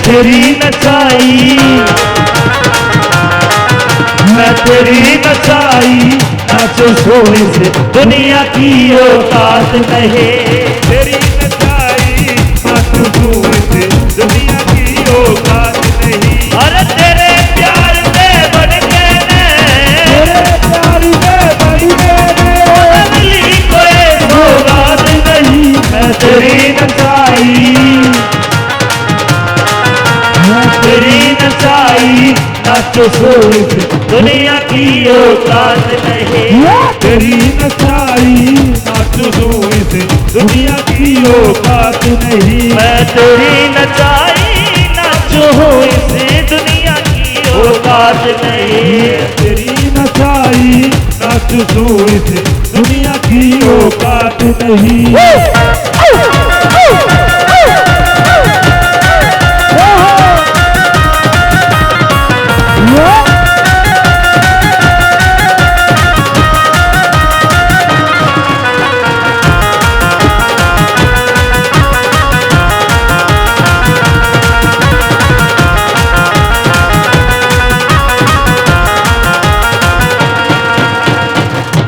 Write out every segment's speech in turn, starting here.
तेरी नचाई, मैं तेरी नचाई, नाचो सोने से दुनिया की औकात नहीं। तेरी नचाई नाचो सोने से दुनिया की औकात नहीं। अरे तेरे प्यार में बढ़ के तेरे प्यार में बढ़ के कोई सौगात नहीं। मैं तेरी नचाई, मैं तेरी नचाई, नाचो सोने से दुनिया की औकात नहीं। तेरी नचाई नाचो सोने से दुनिया की औकात नहीं। मैं तेरी नचाई, नाचो से दुनिया की औकात नहीं। तेरी नचाई नाचो सोने से दुनिया की औकात नहीं।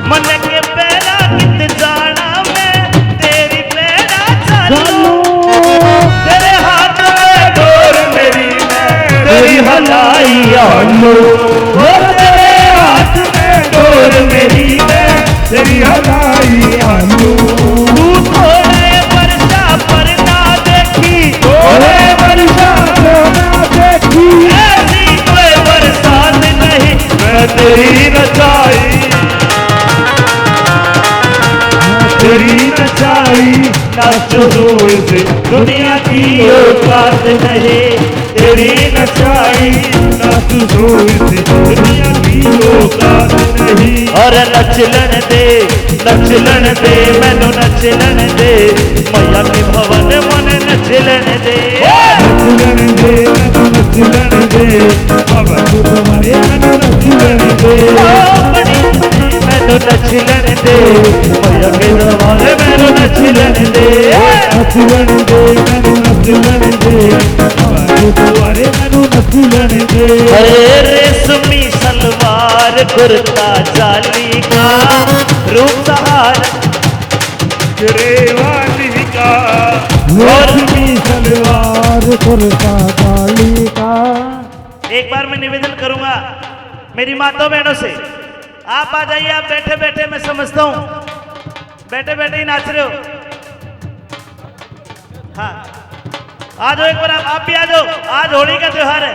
मन के पैरा कित जाना मैं तेरी पैरा चालू, तेरे हाथ में डोर मेरी मैं तेरी हलाई आलू। तेरे हाथ में डोर मेरी मैं तेरी हलाई आलू। तू थोड़े वर्षा पर ना देखी, थोड़े वर्षा को ना देखी, ऐसी कोई बरसात नहीं। मैं तेरी नचाई, तेरी नचाई, नाचो जोर से दुनिया की औकात नहीं। तेरी नचाई, नाचो जोर से दुनिया की औकात नहीं। और नचलन दे मैनू नचलन दे, मैया के भवन मन नचलन दे। नचलन दे मैनू नचलन दे, बाबा तू तुम्हारे मैनू नचलन दे। मैनू नचलन दे, मैया के भवन मैनू नचलन दे। नचलन दे मैनू नचलन दे, बाबा तू तुम्हारे मैनू नचलन दे। अरे रेशमी सलवार कुर्ता जाली का रूप सहारा ग्रेवाली का, रेशमी सलवार कुर्ता काली का। एक बार मैं निवेदन करूंगा मेरी माताओं बहनों से, आप आ जाइए। आप बैठे बैठे मैं समझता हूं बैठे बैठे ही नाच रहे हो। हाँ आ जाओ, एक बार आप भी आ जाओ। आज होली का त्योहार है,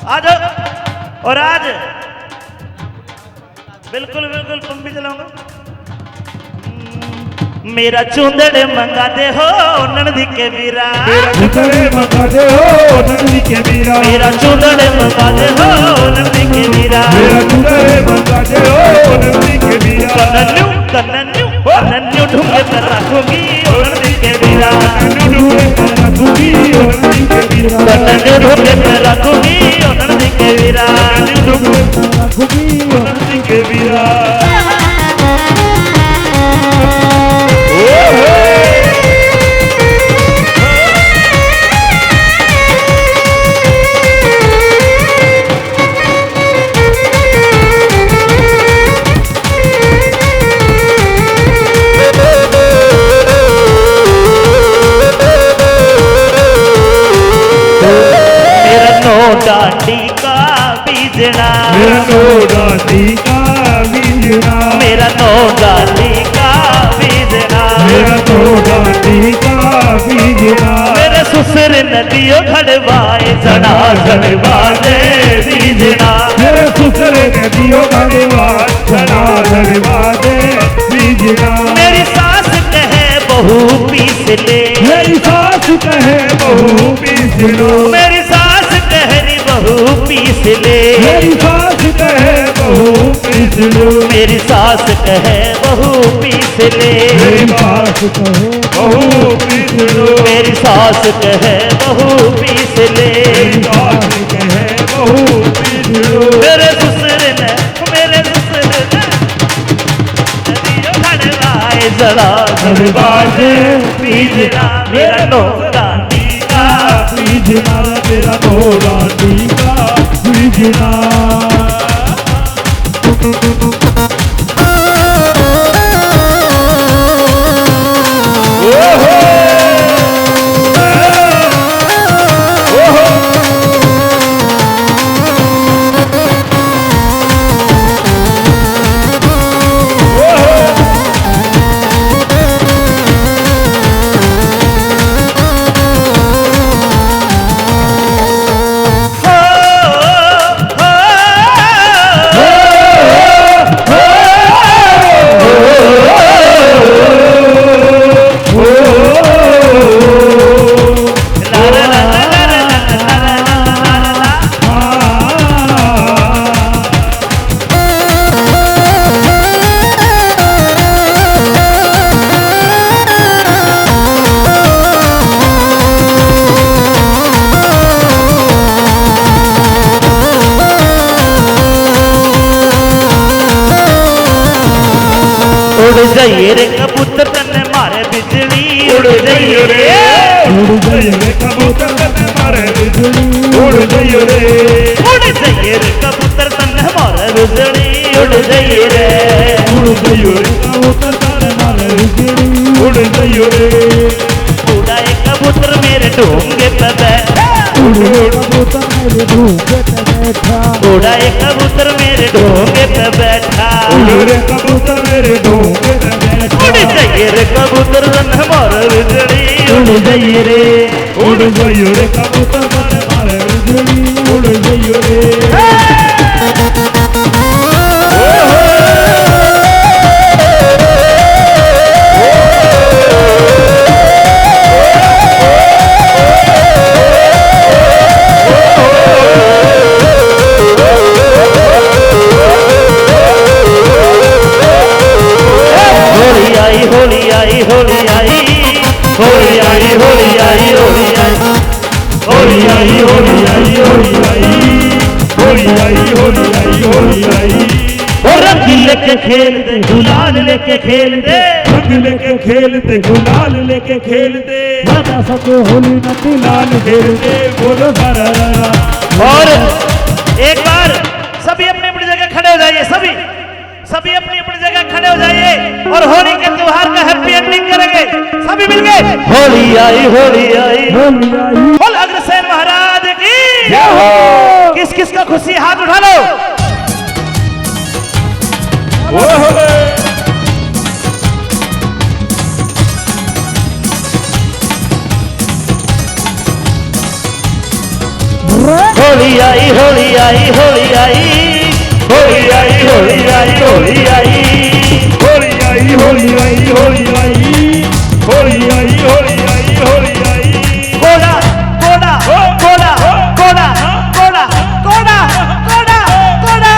आ जाओ। और आज बिल्कुल बिल्कुल तुम भी चलाऊंगा। मेरा चुंदड़ मंगा दे हो नंदी के वीरा, मेरा चुंदड़ मंगा दे हो नंदी के वीरा, मेरा चुंदड़ मंगा दे हो नंदी के वीरा, मेरा चुंदड़ मंगा दे हो नंदी के वीरा। कन्नू कन्नू कन्नू ढूंढ कर रखूंगी ओ नंदी के वीरा, कन्नू ढूंढ कर रखूंगी ओ नंदी के वीरा, कन्नू ढूंढ कर रखूंगी ओ नंदी के वीरा, कन्नू ढूंढ कर रखूंगी ओ नंदी के वीरा। डांडी का बीजना, मेरा नो डांडी का बीजना, मेरा नो डांडी का बीजना, मेरा नो डांडी का बीजना। मेरे ससुर नदियों घड़वाए सना घड़वाए बीजना, मेरे ससुर नदियों घड़वाए सना घड़वाए बीजना। मेरी सास कहे बहू पीस ले, मेरी सास कहे बहू पीस लो, मेरी सास कहे बहू पीस ले, मेरी सास कहे बहू पीस लो, मेरी सास कहे बहू पीस ले, मेरी सास कहे बहू पीस लो, मेरी सास कहे बहू पीस ले, मेरी सास कहे बहू पीस लो। मेरे ससुर ने नदियों घड़वाए जड़ा घड़वाए बीजना, मेरा नो डांडी बीजना तेरा मोरा टीका बीजना उड़ जाइए रे कबूतर तन्ने मारे बिजली उड़ जाइए रे कबूतर तन्ने मारे बिजली उड़ जाइए रे कबूतर तन्ने मारे बिजली उड़ जाइए रे कबूतर तन्ने मारे बिजली उड़ जाइए रे उड़ा एक कबूतर मेरे ढोंगे पे बैठा कबूतर मेरे ढोंगे पे बैठा उड़ा एक कबूतर मेरे ढोंगे पे बैठा कबूतर मेरे ढोंगे पे बैठा उड़ जाइए रे कबूतर तन्ने मारे बिजली उड़ जाइए रे कबूतर तन्ने मारे बिजली उड़ जाइए रे होली आई होली आई होली आई होली आई होली आई होली आई होली आई होली आई और रंग लेके खेलते गुलाल लेके खेलते रंग लेके खेलते गुलाल लेके खेलते राजा सके होली नदी लाल खेलते बोलो सारा और एक बार सभी अपनी अपनी जगह खड़े हो जाइए सभी अपनी अपनी जगह खड़े हो जाइए और होली के त्योहार का हैप्पी एंडिंग करेंगे सभी मिलके होली आई होली आई होली आई बोल अग्रसेन महाराज की जय हो किस किस का खुशी हाथ उठा लो होली आई होली आई होली आई होली आई होली आई होली आई होली आई होली आई होली आई होली आई होली आई होली आई कोड़ा कोड़ा कोड़ा कोड़ा कोड़ा कोड़ा कोड़ा कोड़ा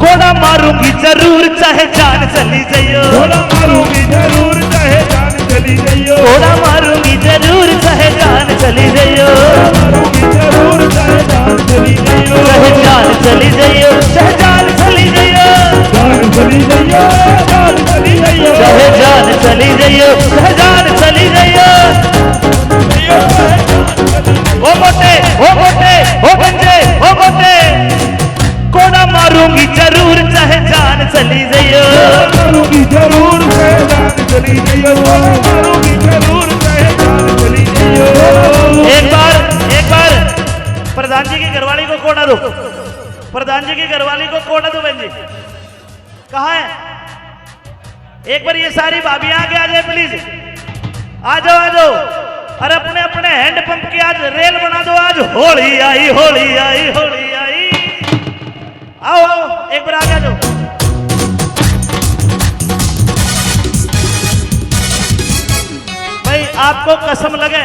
कोड़ा मारूंगी जरूर चाहे जान चली जाइयो कोड़ा मारूंगी जरूर चाहे जान चली जाइयो कोड़ा मारूंगी जरूर चाहे जान चली जाइयो मारूंगी जरूर चाहे जान चली जाइयो चाहे जान चली जाइयो चाहे जान चली जाइयो जान चली जाइयो जान चली जाइयो चाहे जान चली जाइयो चाहे जान चली जाइयो ओ मोटे ओ मोटे ओ गंजे ओ मोटे कोड़ा मारूंगी जरूर चाहे जान चली जाइयो मारूंगी जरूर चाहे जान चली जाइयो मारूंगी जरूर चाहे जान चली जाइयो एक बार प्रधान जी की घरवाली को कोड़ा दो प्रधान जी की घरवाली को कोड़ा दो बहन जी कहाँ है एक बार ये सारी भाभी आगे आ जाए प्लीज आ जाओ अरे अपने अपने हैंड पंप की आज रेल बना दो आज होली आई होली आई होली आई आओ एक बार आगे आ जाओ भाई आपको कसम लगे